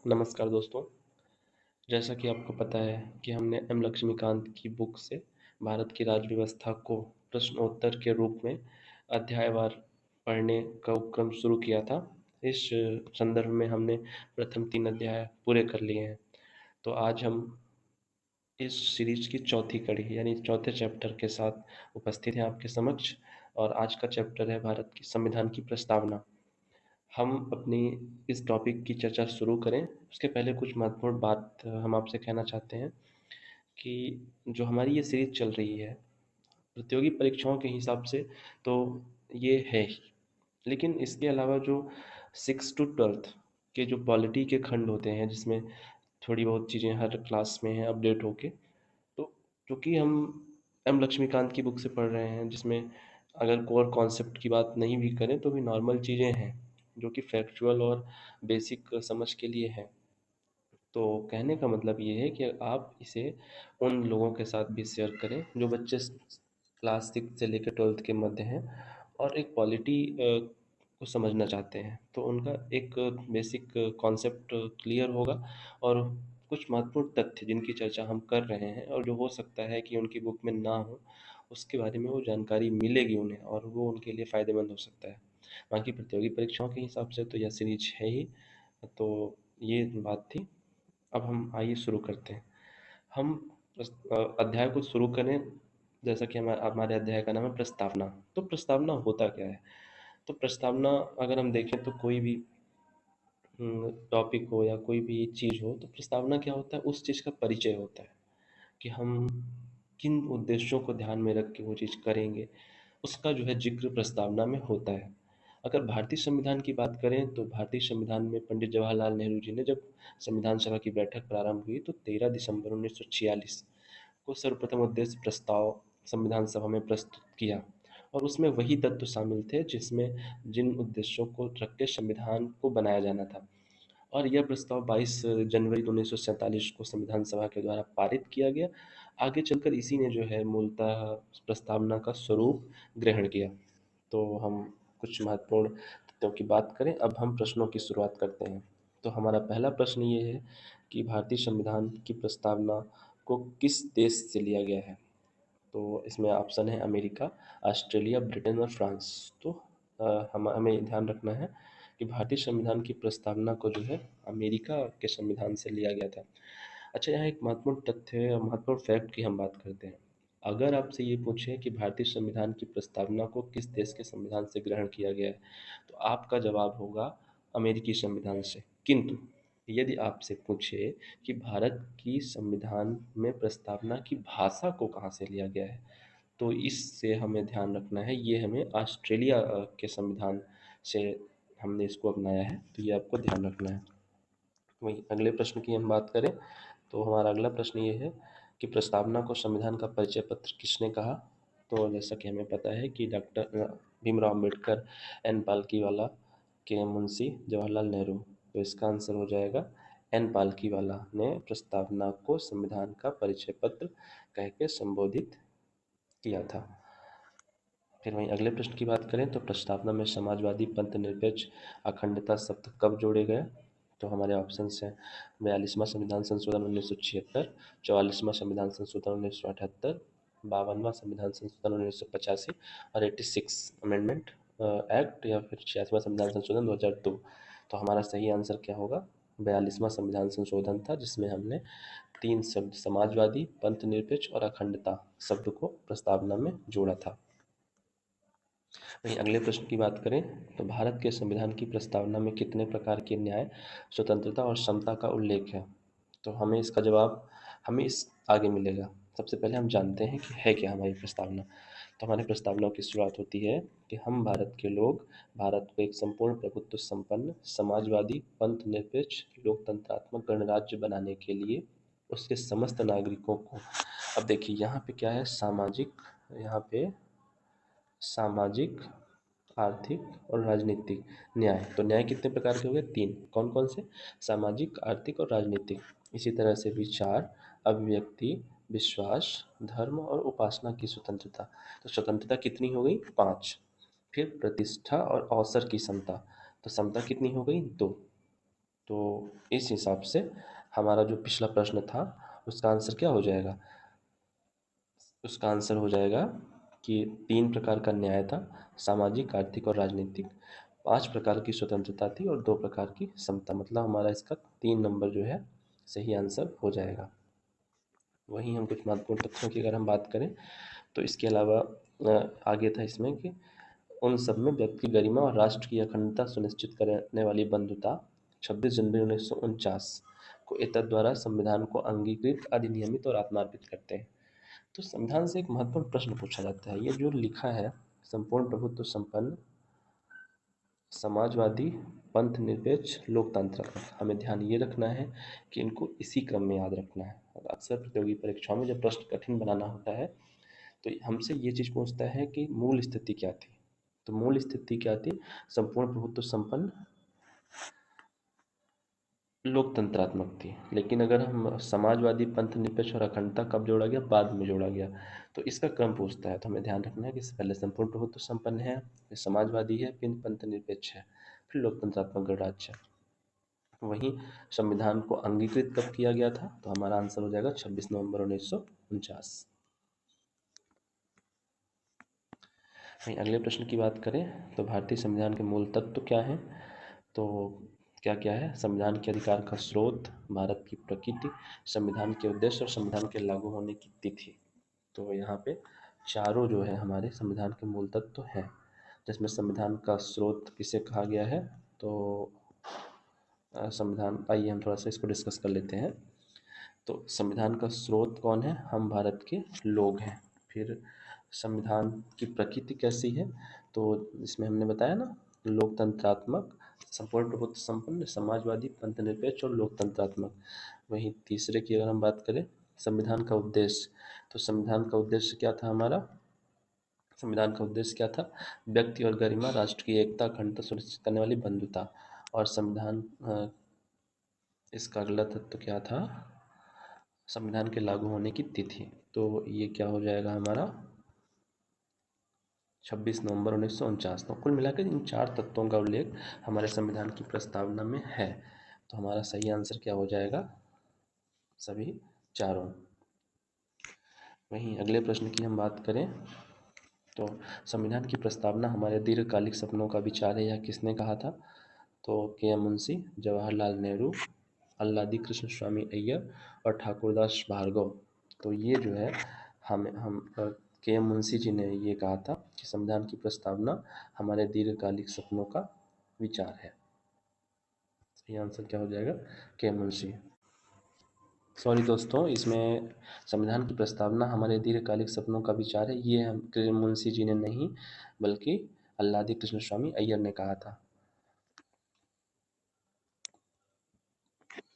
नमस्कार दोस्तों। जैसा कि आपको पता है कि हमने एम लक्ष्मीकांत की बुक से भारत की राज्य व्यवस्था को प्रश्नोत्तर के रूप में अध्यायवार पढ़ने का उपक्रम शुरू किया था। इस संदर्भ में हमने प्रथम 3 अध्याय पूरे कर लिए हैं। तो आज हम इस सीरीज की चौथी कड़ी यानी चौथे चैप्टर के साथ उपस्थित हैं आपके समक्ष। और आज का चैप्टर है भारत की संविधान की प्रस्तावना। हम अपनी इस टॉपिक की चर्चा शुरू करें उसके पहले कुछ महत्वपूर्ण बात हम आपसे कहना चाहते हैं कि जो हमारी ये सीरीज चल रही है प्रतियोगी परीक्षाओं के हिसाब से तो ये है ही, लेकिन इसके अलावा जो 6 to 12 के जो पॉलिटी के खंड होते हैं जिसमें थोड़ी बहुत चीज़ें हर क्लास में हैं अपडेट होके, तो चूँकि हम एम लक्ष्मीकांत की बुक से पढ़ रहे हैं जिसमें अगर कोर कॉन्सेप्ट की बात नहीं भी करें तो भी नॉर्मल चीज़ें हैं जो कि फैक्चुअल और बेसिक समझ के लिए हैं। तो कहने का मतलब ये है कि आप इसे उन लोगों के साथ भी शेयर करें जो बच्चे क्लास 6 से लेकर 12th के मध्य हैं और एक पॉलिटी को समझना चाहते हैं, तो उनका एक बेसिक कॉन्सेप्ट क्लियर होगा। और कुछ महत्वपूर्ण तथ्य जिनकी चर्चा हम कर रहे हैं और जो हो सकता है कि उनकी बुक में ना हो, उसके बारे में वो जानकारी मिलेगी उन्हें और वो उनके लिए फ़ायदेमंद हो सकता है। बाकी प्रतियोगी परीक्षाओं के हिसाब से तो यह सीरीज है ही। तो ये बात थी। अब हम आइए शुरू करते हैं। हम अध्याय को शुरू करें। जैसा कि हमारे हमारे अध्याय का नाम है प्रस्तावना। तो प्रस्तावना होता क्या है? तो प्रस्तावना अगर हम देखें तो कोई भी टॉपिक हो या कोई भी चीज़ हो, तो प्रस्तावना क्या होता है? उस चीज़ का परिचय होता है कि हम किन उद्देश्यों को ध्यान में रख के वो चीज़ करेंगे, उसका जो है ज़िक्र प्रस्तावना में होता है। अगर भारतीय संविधान की बात करें तो भारतीय संविधान में पंडित जवाहरलाल नेहरू जी ने जब संविधान सभा की बैठक प्रारंभ हुई तो 13 दिसंबर 1946 को सर्वप्रथम उद्देश्य प्रस्ताव संविधान सभा में प्रस्तुत किया। और उसमें वही तत्व शामिल थे जिसमें जिन उद्देश्यों को रख के संविधान को बनाया जाना था। और यह प्रस्ताव 22 जनवरी 1947 को संविधान सभा के द्वारा पारित किया गया। आगे चलकर इसी ने जो है मूलतः प्रस्तावना का स्वरूप ग्रहण किया। तो हम कुछ महत्वपूर्ण तथ्यों की बात करें। अब हम प्रश्नों की शुरुआत करते हैं। तो हमारा पहला प्रश्न ये है कि भारतीय संविधान की प्रस्तावना को किस देश से लिया गया है? तो इसमें ऑप्शन है अमेरिका, ऑस्ट्रेलिया, ब्रिटेन और फ्रांस। तो हमें ध्यान रखना है कि भारतीय संविधान की प्रस्तावना को जो है अमेरिका के संविधान से लिया गया था। अच्छा, यहाँ एक महत्वपूर्ण तथ्य या महत्वपूर्ण फैक्ट की हम बात करते हैं। अगर आपसे ये पूछे कि भारतीय संविधान की प्रस्तावना को किस देश के संविधान से ग्रहण किया गया है, तो आपका जवाब होगा अमेरिकी संविधान से। किंतु यदि आपसे पूछे कि भारत की संविधान में प्रस्तावना की भाषा को कहाँ से लिया गया है, तो इससे हमें ध्यान रखना है, ये हमें ऑस्ट्रेलिया के संविधान से हमने इसको अपनाया है, तो ये आपको ध्यान रखना है। वहीं अगले प्रश्न की हम बात करें तो हमारा अगला प्रश्न ये है कि प्रस्तावना को संविधान का परिचय पत्र किसने कहा? तो जैसा कि हमें पता है कि डॉक्टर भीमराव अम्बेडकर, एन पालकीवाला के मुंशी जवाहरलाल नेहरू। तो इसका आंसर हो जाएगा एन पालकीवाला ने प्रस्तावना को संविधान का परिचय पत्र कह के संबोधित किया था। फिर वहीं अगले प्रश्न की बात करें तो प्रस्तावना में समाजवादी, पंथ निरपेक्ष, अखंडता शब्द कब जोड़े गए? तो हमारे ऑप्शंस हैं 42वां संविधान संशोधन 1976, 44वां संविधान संशोधन 1978, 52वां संविधान संशोधन 1985 और 86 अमेंडमेंट एक्ट या फिर 86वां संविधान संशोधन 2002। तो हमारा सही आंसर क्या होगा? 42वां संविधान संशोधन था जिसमें हमने 3 शब्द समाजवादी, पंथ निरपेक्ष और अखंडता शब्द को प्रस्तावना में जोड़ा था। वहीं अगले प्रश्न की बात करें तो भारत के संविधान की प्रस्तावना में कितने प्रकार के न्याय, स्वतंत्रता और समता का उल्लेख है? तो हमें इस आगे मिलेगा। सबसे पहले हम जानते हैं कि है क्या हमारी प्रस्तावना। तो हमारी प्रस्तावना की शुरुआत होती है कि हम भारत के लोग भारत को एक संपूर्ण प्रभुत्व संपन्न, समाजवादी, पंथ निरपेक्ष, लोकतंत्रात्मक गणराज्य बनाने के लिए उसके समस्त नागरिकों को। अब देखिए यहाँ पे क्या है, यहाँ पे सामाजिक, आर्थिक और राजनीतिक न्याय। तो न्याय कितने प्रकार के हो गए? 3। कौन कौन से? सामाजिक, आर्थिक और राजनीतिक। इसी तरह से विचार, अभिव्यक्ति, विश्वास, धर्म और उपासना की स्वतंत्रता। तो स्वतंत्रता कितनी हो गई? 5। फिर प्रतिष्ठा और अवसर की समता। तो समता कितनी हो गई? 2। तो इस हिसाब से हमारा जो पिछला प्रश्न था उसका आंसर क्या हो जाएगा? उसका आंसर हो जाएगा कि 3 प्रकार का न्याय था, सामाजिक, आर्थिक और राजनीतिक। 5 प्रकार की स्वतंत्रता थी और 2 प्रकार की समता। मतलब हमारा इसका 3 नंबर जो है सही आंसर हो जाएगा। वहीं हम कुछ महत्वपूर्ण तथ्यों की अगर हम बात करें तो इसके अलावा आगे था इसमें कि उन सब में व्यक्ति की गरिमा और राष्ट्र की अखंडता सुनिश्चित करने वाली बंधुता 26 जनवरी 1949 को एतद द्वारा संविधान को अंगीकृत, अधिनियमित और आत्मार्पित करते हैं। तो संविधान से एक महत्वपूर्ण प्रश्न पूछा जाता है। ये जो लिखा है, संपूर्ण प्रभुत्व संपन्न, समाजवादी, पंथ निरपेक्ष, लोकतांत्रिक, हमें ध्यान ये रखना है कि इनको इसी क्रम में याद रखना है। और अक्सर प्रतियोगी परीक्षाओं में जब प्रश्न कठिन बनाना होता है तो हमसे ये चीज़ पूछता है कि मूल स्थिति क्या थी। तो मूल स्थिति क्या थी? संपूर्ण प्रभुत्व संपन्न, लोकतंत्रात्मक थी। लेकिन अगर हम समाजवादी, पंथ निरपेक्ष और अखंडता कब जोड़ा गया? बाद में जोड़ा गया। तो इसका क्रम पूछता है, तो हमें ध्यान रखना है कि इससे पहले संपूर्ण प्रभुत्व संपन्न है, फिर समाजवादी है, फिर पंथ निरपेक्ष है, फिर लोकतंत्रात्मक गणराज्य है। वहीं संविधान को अंगीकृत कब किया गया था? तो हमारा आंसर हो जाएगा 26 नवंबर 1949। वहीं अगले प्रश्न की बात करें तो भारतीय संविधान के मूल तत्व क्या हैं? तो क्या क्या है? संविधान के अधिकार का स्रोत, भारत की प्रकृति, संविधान के उद्देश्य और संविधान के लागू होने की तिथि। तो यहाँ पे चारों जो है हमारे संविधान के मूल तत्व हैं, जिसमें संविधान का स्रोत किसे कहा गया है? तो संविधान, आइए हम थोड़ा सा इसको डिस्कस कर लेते हैं। तो संविधान का स्रोत कौन है? हम भारत के लोग हैं। फिर संविधान की प्रकृति कैसी है? तो इसमें हमने बताया ना, लोकतंत्रात्मक, संपूर्ण प्रभुत्व संपन्न, समाजवादी, पंथ निरपेक्ष और लोकतंत्रात्मक। वहीं तीसरे की अगर हम बात करें, संविधान का उद्देश्य, तो संविधान का उद्देश्य क्या था हमारा? संविधान का उद्देश्य क्या था? व्यक्ति और गरिमा, राष्ट्र की एकता, अखंडता सुनिश्चित करने वाली बंधुता। और संविधान इसका अगला तत्व क्या था? संविधान के लागू होने की तिथि। तो ये क्या हो जाएगा हमारा? 26 नवंबर 1949। तो कुल मिलाकर इन 4 तत्वों का उल्लेख हमारे संविधान की प्रस्तावना में है। तो हमारा सही आंसर क्या हो जाएगा? सभी चारों। वहीं अगले प्रश्न की हम बात करें तो संविधान की प्रस्तावना हमारे दीर्घकालिक सपनों का विचार है, यह किसने कहा था? तो के.एम. मुंशी, जवाहरलाल नेहरू, अल्लादी कृष्ण स्वामी अय्यर और ठाकुरदास भार्गव। तो ये जो है हम के.एम. मुंशी जी ने ये कहा था कि संविधान की प्रस्तावना हमारे दीर्घकालिक सपनों का विचार है। ये आंसर क्या हो जाएगा? के.एम. मुंशी। सॉरी दोस्तों, इसमें संविधान की प्रस्तावना हमारे दीर्घकालिक सपनों का विचार है, ये हम के.एम. मुंशी जी ने नहीं बल्कि अल्लादी कृष्ण स्वामी अय्यर ने कहा था।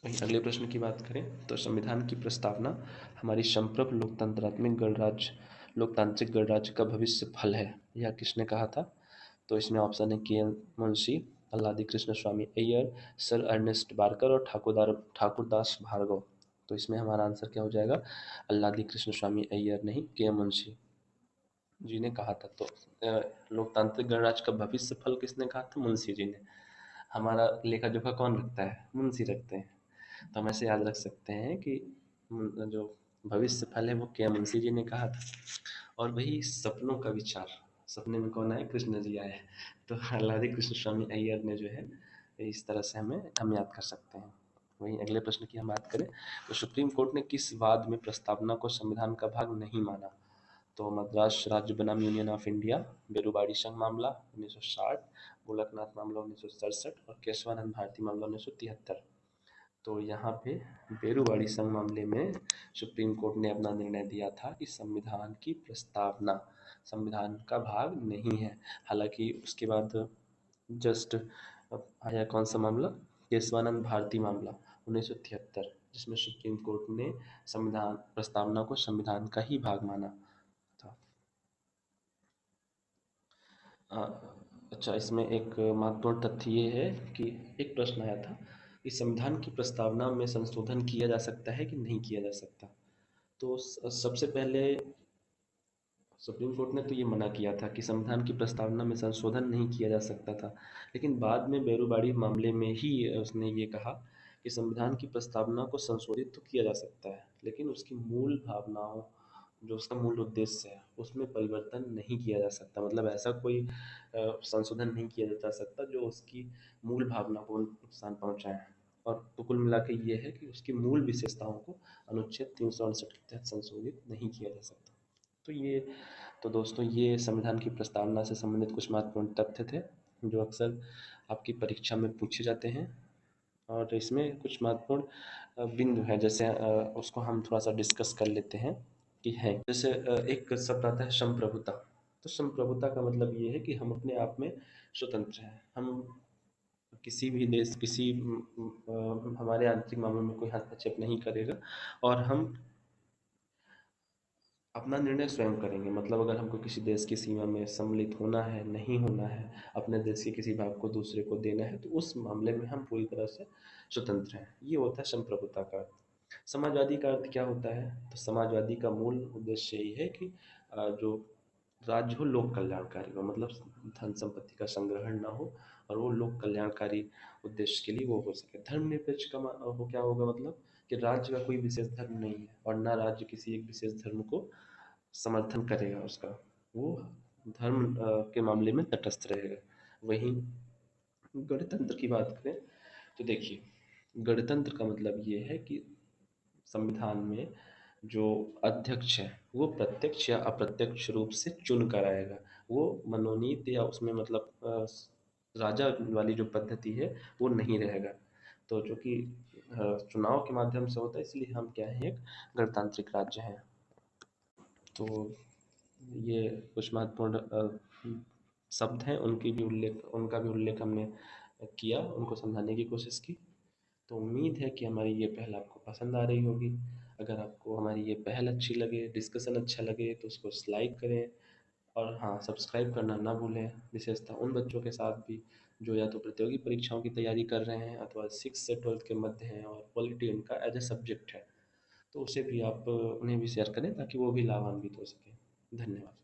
वहीं अगले प्रश्न की बात करें तो संविधान की प्रस्तावना हमारी संप्रभु लोकतांत्रिक गणराज्य का भविष्य फल है, यह किसने कहा था? तो इसमें ऑप्शन है के.एम. मुंशी, अल्लादी कृष्ण स्वामी अय्यर, सर अर्नेस्ट बारकर और ठाकुरदास भार्गव। तो इसमें हमारा आंसर क्या हो जाएगा? अल्लादी कृष्ण स्वामी अय्यर नहीं, के.एम. मुंशी जी ने कहा था। तो लोकतांत्रिक गणराज्य का भविष्य फल किसने कहा था? मुंशी जी ने। हमारा लेखा जोखा कौन रखता है? मुंशी रखते हैं। तो हम ऐसे याद रख सकते हैं कि जो भविष्य फल है वो के.एम. मुंशी जी ने कहा था। और वही सपनों का विचार, सपने में कौन आए? कृष्ण जी आए। तो अल्लादी कृष्ण स्वामी अय्यर ने जो है, इस तरह से हम याद कर सकते हैं। वहीं अगले प्रश्न की हम बात करें तो सुप्रीम कोर्ट ने किस वाद में प्रस्तावना को संविधान का भाग नहीं माना? तो मद्रास राज्य बनाम यूनियन ऑफ इंडिया, बेरुबाड़ी संघ मामला 1960, गोलकनाथ मामला 1967 और केशवानंद भारती मामला 1973। तो यहाँ पे बेरुवाड़ी संघ मामले में सुप्रीम कोर्ट ने अपना निर्णय दिया था कि संविधान की प्रस्तावना संविधान का भाग नहीं है। हालांकि उसके बाद जस्ट आया कौन सा मामला? केशवानंद भारती मामला 1973, जिसमें सुप्रीम कोर्ट ने संविधान प्रस्तावना को संविधान का ही भाग माना था। अच्छा, इसमें एक महत्वपूर्ण तथ्य ये है कि एक प्रश्न आया था कि संविधान की प्रस्तावना में संशोधन किया जा सकता है कि नहीं किया जा सकता। तो सबसे पहले सुप्रीम कोर्ट ने तो ये मना किया था कि संविधान की प्रस्तावना में संशोधन नहीं किया जा सकता था, लेकिन बाद में बेरुबाड़ी मामले में ही उसने ये कहा कि संविधान की प्रस्तावना को संशोधित तो किया जा सकता है, लेकिन उसकी मूल भावनाओं, जो उसका मूल उद्देश्य है, उसमें परिवर्तन नहीं किया जा सकता। मतलब ऐसा कोई संशोधन नहीं किया जा सकता जो उसकी मूल भावना को नुकसान पहुँचाए। और तो कुल मिला के ये है कि उसकी मूल विशेषताओं को अनुच्छेद 368 के तहत संशोधित नहीं किया जा सकता। तो ये तो दोस्तों, ये संविधान की प्रस्तावना से संबंधित कुछ महत्वपूर्ण तथ्य थे, जो अक्सर आपकी परीक्षा में पूछे जाते हैं। और इसमें कुछ महत्वपूर्ण बिंदु हैं, जैसे उसको हम थोड़ा सा डिस्कस कर लेते हैं कि है। जैसे एक शब्द आता है संप्रभुता। तो संप्रभुता का मतलब ये है कि हम अपने आप में स्वतंत्र हैं। हम किसी भी देश, किसी हमारे आंतरिक मामलों में कोई हस्तक्षेप नहीं करेगा, और हम अपना निर्णय स्वयं करेंगे। मतलब अगर हमको किसी देश की सीमा में सम्मिलित होना है, नहीं होना है, अपने देश के किसी भाग को दूसरे को देना है, तो उस मामले में हम पूरी तरह से स्वतंत्र हैं। ये होता है संप्रभुता का अर्थ। समाजवादी का अर्थ क्या होता है? तो समाजवादी का मूल उद्देश्य यही है कि जो राज्य हो लोक कल्याणकारी हो, मतलब धन संपत्ति का संग्रहण ना हो, और वो लोक कल्याणकारी उद्देश्य के लिए वो हो सके। धर्मनिरपेक्ष का वो क्या होगा? मतलब कि राज्य का कोई विशेष धर्म नहीं है, और ना राज्य किसी एक विशेष धर्म को समर्थन करेगा उसका। वो धर्म के मामले में तटस्थ रहेगा। वहीं गणतंत्र की बात करें तो देखिए, गणतंत्र का मतलब ये है कि संविधान में जो अध्यक्ष है वो प्रत्यक्ष या अप्रत्यक्ष रूप से चुन कर आएगा। वो मनोनीत या उसमें मतलब राजा वाली जो पद्धति है वो नहीं रहेगा। तो जो कि चुनाव के माध्यम से होता है, इसलिए हम क्या हैं, एक गणतांत्रिक राज्य हैं। तो ये कुछ महत्वपूर्ण शब्द हैं, उनका भी उल्लेख हमने किया, उनको समझाने की कोशिश की। तो उम्मीद है कि हमारी ये पहल आपको पसंद आ रही होगी। अगर आपको हमारी ये पहल अच्छी लगे, डिस्कशन अच्छा लगे, तो उसको लाइक करें। और हाँ, सब्सक्राइब करना ना भूलें, विशेषतः उन बच्चों के साथ भी जो या तो प्रतियोगी परीक्षाओं की तैयारी कर रहे हैं, अथवा 6 से 12th के मध्य हैं और पॉलिटी उनका एज ए सब्जेक्ट है। तो उसे भी आप उन्हें भी शेयर करें, ताकि वो भी लाभान्वित हो सकें। धन्यवाद।